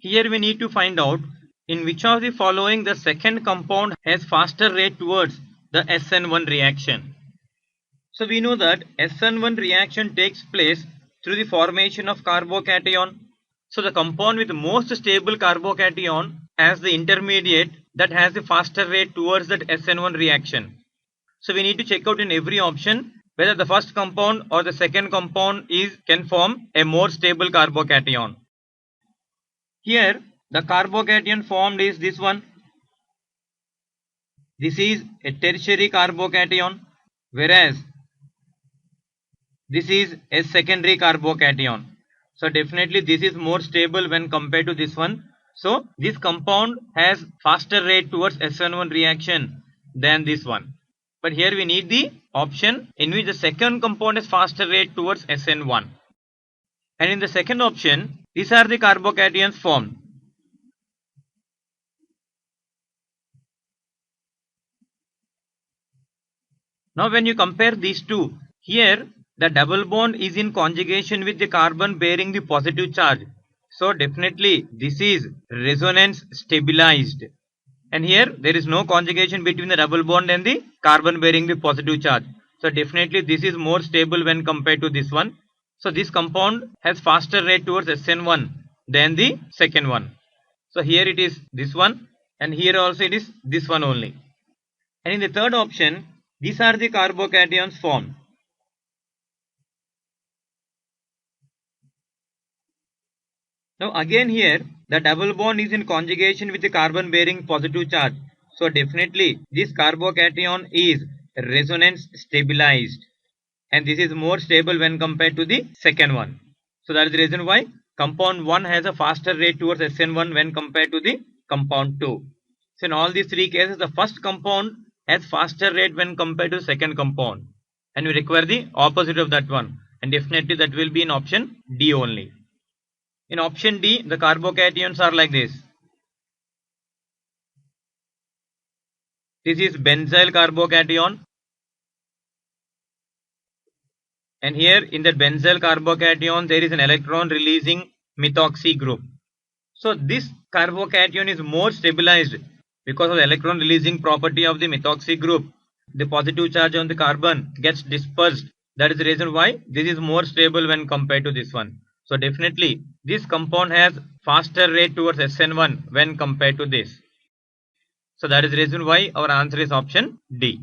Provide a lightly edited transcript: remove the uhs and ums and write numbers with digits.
Here we need to find out in which of the following the second compound has faster rate towards the SN1 reaction. So we know that SN1 reaction takes place through the formation of carbocation. So the compound with most stable carbocation has the intermediate that has the faster rate towards that SN1 reaction. So we need to check out in every option whether the first compound or the second compound can form a more stable carbocation. Here the carbocation formed is this one. This is a tertiary carbocation, whereas this is a secondary carbocation. So definitely this is more stable when compared to this one. So this compound has faster rate towards SN1 reaction than this one. But here we need the option in which the second compound has faster rate towards SN1. And in the second option, these are the carbocations formed. Now when you compare these two, here the double bond is in conjugation with the carbon bearing the positive charge. So definitely this is resonance stabilized. And here there is no conjugation between the double bond and the carbon bearing the positive charge. So definitely this is more stable when compared to this one. So this compound has faster rate towards SN1 than the second one. So here it is this one, and here also it is this one only. And in the third option, these are the carbocations formed. Now again here the double bond is in conjugation with the carbon bearing positive charge. So definitely this carbocation is resonance stabilized, and this is more stable when compared to the second one. So that is the reason why compound 1 has a faster rate towards SN1 when compared to the compound 2. So in all these three cases the first compound has faster rate when compared to the second compound, and we require the opposite of that one, and definitely that will be in option D only. In option D, the carbocations are like this. This is benzyl carbocation, and here in the benzyl carbocation there is an electron releasing methoxy group. So this carbocation is more stabilized because of the electron releasing property of the methoxy group. The positive charge on the carbon gets dispersed. That is the reason why this is more stable when compared to this one. So definitely this compound has faster rate towards SN1 when compared to this. So that is the reason why our answer is option D.